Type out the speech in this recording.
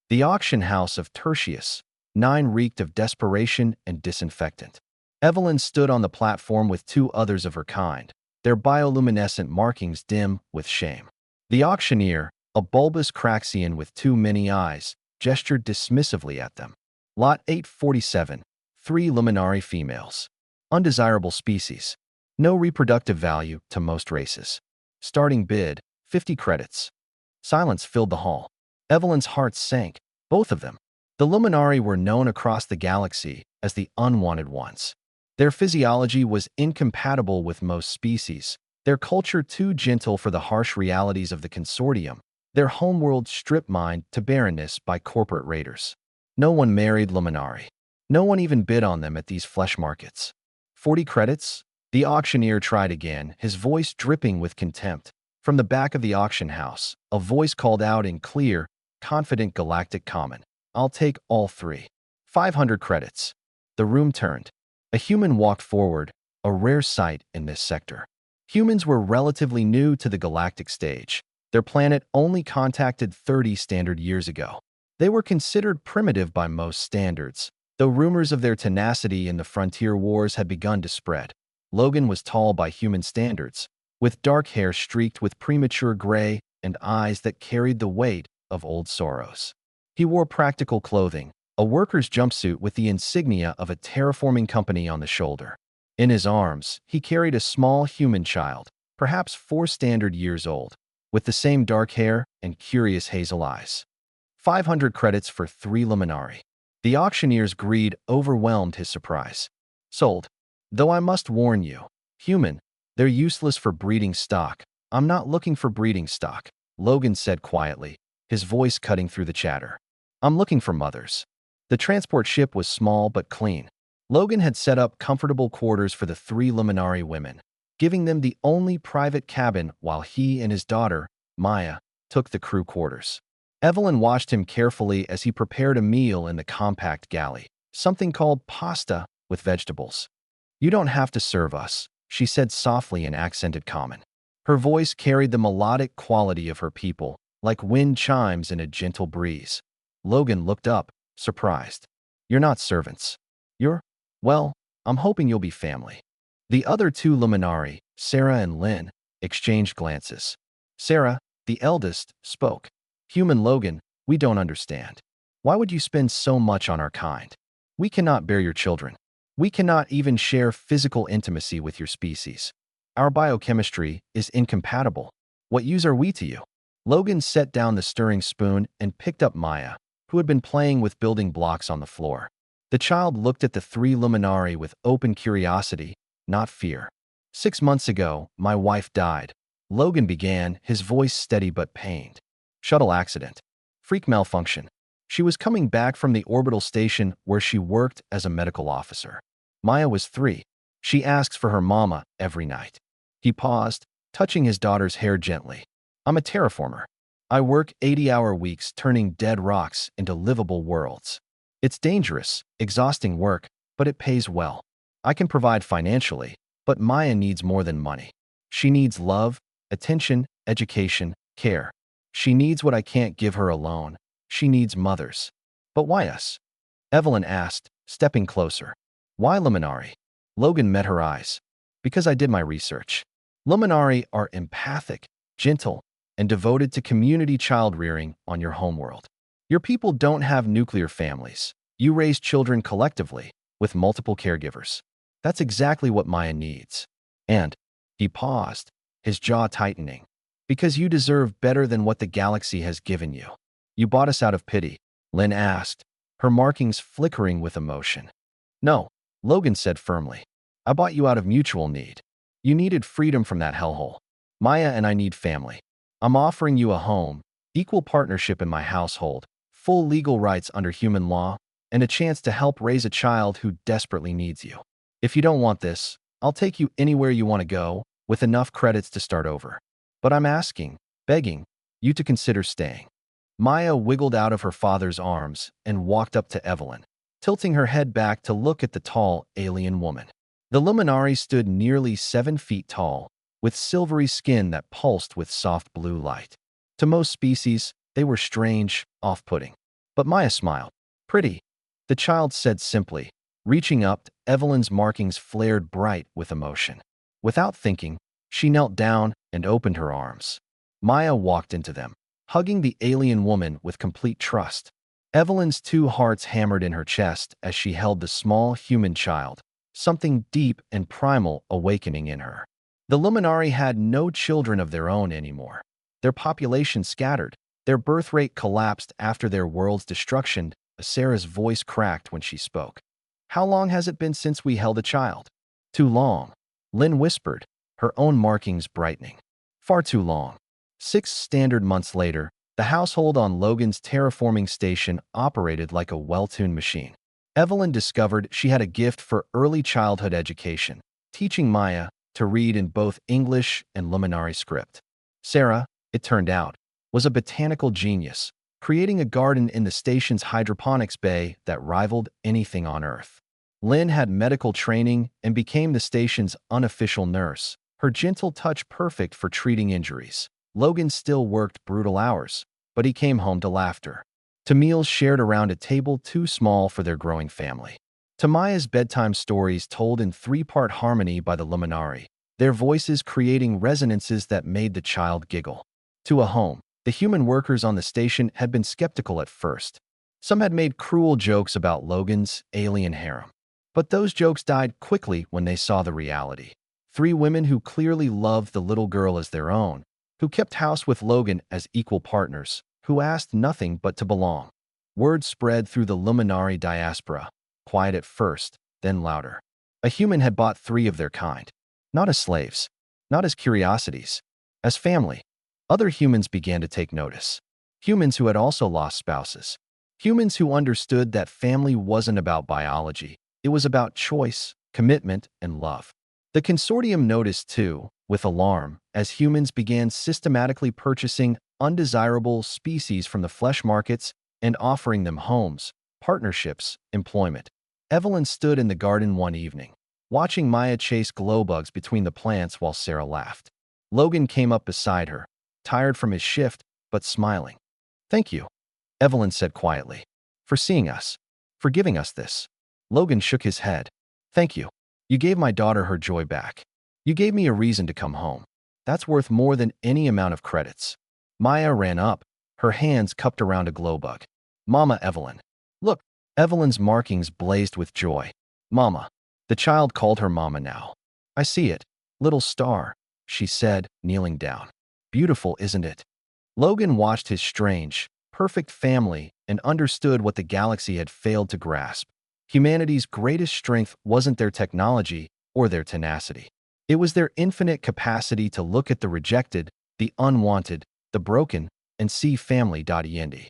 The auction house of Tertius. 9 reeked of desperation and disinfectant. Evelyn stood on the platform with 2 others of her kind, their bioluminescent markings dim with shame. The auctioneer, a bulbous Craxian with too many eyes, gestured dismissively at them. Lot 847, 3 Luminari females. Undesirable species. No reproductive value to most races. Starting bid, 50 credits. Silence filled the hall. Evelyn's heart sank, both of them. The Luminari were known across the galaxy as the unwanted ones. Their physiology was incompatible with most species, their culture too gentle for the harsh realities of the consortium, their homeworld strip-mined to barrenness by corporate raiders. No one married Luminari. No one even bid on them at these flesh markets. 40 credits? The auctioneer tried again, his voice dripping with contempt. From the back of the auction house, a voice called out in clear, confident galactic common. I'll take all 3. 500 credits. The room turned. A human walked forward, a rare sight in this sector. Humans were relatively new to the galactic stage. Their planet only contacted 30 standard years ago. They were considered primitive by most standards, though rumors of their tenacity in the frontier wars had begun to spread. Logan was tall by human standards, with dark hair streaked with premature gray and eyes that carried the weight of old sorrows. He wore practical clothing, a worker's jumpsuit with the insignia of a terraforming company on the shoulder. In his arms, he carried a small human child, perhaps 4 standard years old, with the same dark hair and curious hazel eyes. 500 credits for 3 Luminari. The auctioneer's greed overwhelmed his surprise. Sold. Though I must warn you, human, they're useless for breeding stock. I'm not looking for breeding stock, Logan said quietly, his voice cutting through the chatter. I'm looking for mothers. The transport ship was small but clean. Logan had set up comfortable quarters for the 3 Luminari women, giving them the only private cabin while he and his daughter, Maya, took the crew quarters. Evelyn watched him carefully as he prepared a meal in the compact galley, something called pasta with vegetables. You don't have to serve us, she said softly in accented common. Her voice carried the melodic quality of her people, like wind chimes in a gentle breeze. Logan looked up, surprised. You're not servants. You're, well, I'm hoping you'll be family. The other 2 Luminari, Sarah and Lynn, exchanged glances. Sarah, the eldest, spoke. Human Logan, we don't understand. Why would you spend so much on our kind? We cannot bear your children. We cannot even share physical intimacy with your species. Our biochemistry is incompatible. What use are we to you? Logan set down the stirring spoon and picked up Maya, who had been playing with building blocks on the floor. The child looked at the 3 Luminari with open curiosity, not fear. 6 months ago, my wife died. Logan began, his voice steady but pained. Shuttle accident. Freak malfunction. She was coming back from the orbital station where she worked as a medical officer. Maya was 3. She asks for her mama every night. He paused, touching his daughter's hair gently. I'm a terraformer. I work 80-hour weeks turning dead rocks into livable worlds. It's dangerous, exhausting work, but it pays well. I can provide financially, but Maya needs more than money. She needs love, attention, education, care. She needs what I can't give her alone. She needs mothers. But why us? Evelyn asked, stepping closer. Why Luminari? Logan met her eyes. Because I did my research. Luminari are empathic, gentle, and devoted to community child-rearing on your homeworld. Your people don't have nuclear families. You raise children collectively, with multiple caregivers. That's exactly what Maya needs. And, he paused, his jaw tightening, because you deserve better than what the galaxy has given you. You bought us out of pity, Lynn asked, her markings flickering with emotion. No, Logan said firmly. I bought you out of mutual need. You needed freedom from that hellhole. Maya and I need family. I'm offering you a home, equal partnership in my household, full legal rights under human law, and a chance to help raise a child who desperately needs you. If you don't want this, I'll take you anywhere you want to go, with enough credits to start over. But I'm asking, begging, you to consider staying. Maya wiggled out of her father's arms and walked up to Evelyn, tilting her head back to look at the tall, alien woman. The Luminari stood nearly 7 feet tall, with silvery skin that pulsed with soft blue light. To most species, they were strange, off-putting. But Maya smiled. Pretty, the child said simply. Reaching up, Evelyn's markings flared bright with emotion. Without thinking, she knelt down and opened her arms. Maya walked into them, hugging the alien woman with complete trust. Evelyn's two hearts hammered in her chest as she held the small human child, something deep and primal awakening in her. The Luminari had no children of their own anymore. Their population scattered. Their birth rate collapsed after their world's destruction. Sarah's voice cracked when she spoke. How long has it been since we held a child? Too long, Lynn whispered, her own markings brightening. Far too long. 6 standard months later, the household on Logan's terraforming station operated like a well-tuned machine. Evelyn discovered she had a gift for early childhood education, teaching Maya to read in both English and Luminari script. Sarah, it turned out, was a botanical genius, creating a garden in the station's hydroponics bay that rivaled anything on Earth. Lynn had medical training and became the station's unofficial nurse, her gentle touch perfect for treating injuries. Logan still worked brutal hours, but he came home to laughter, to meals shared around a table too small for their growing family, to Maya's bedtime stories told in 3-part harmony by the Luminari, their voices creating resonances that made the child giggle. To a home, the human workers on the station had been skeptical at first. Some had made cruel jokes about Logan's alien harem. But those jokes died quickly when they saw the reality. 3 women who clearly loved the little girl as their own, who kept house with Logan as equal partners, who asked nothing but to belong. Word spread through the Luminari diaspora, quiet at first, then louder. A human had bought 3 of their kind, not as slaves, not as curiosities, as family. Other humans began to take notice. Humans who had also lost spouses. Humans who understood that family wasn't about biology. It was about choice, commitment, and love. The consortium noticed, too, with alarm, as humans began systematically purchasing undesirable species from the flesh markets and offering them homes, partnerships, employment. Evelyn stood in the garden one evening, watching Maya chase glowbugs between the plants while Sarah laughed. Logan came up beside her, tired from his shift, but smiling. "Thank you," Evelyn said quietly, "for seeing us, for giving us this." Logan shook his head. "Thank you. You gave my daughter her joy back. You gave me a reason to come home. That's worth more than any amount of credits." Maya ran up, her hands cupped around a glowbug. "Mama Evelyn." "Look." Evelyn's markings blazed with joy. "Mama." The child called her Mama now. "I see it. Little star," she said, kneeling down. "Beautiful, isn't it?" Logan watched his strange, perfect family and understood what the galaxy had failed to grasp. Humanity's greatest strength wasn't their technology or their tenacity. It was their infinite capacity to look at the rejected, the unwanted, the broken, and see family.end.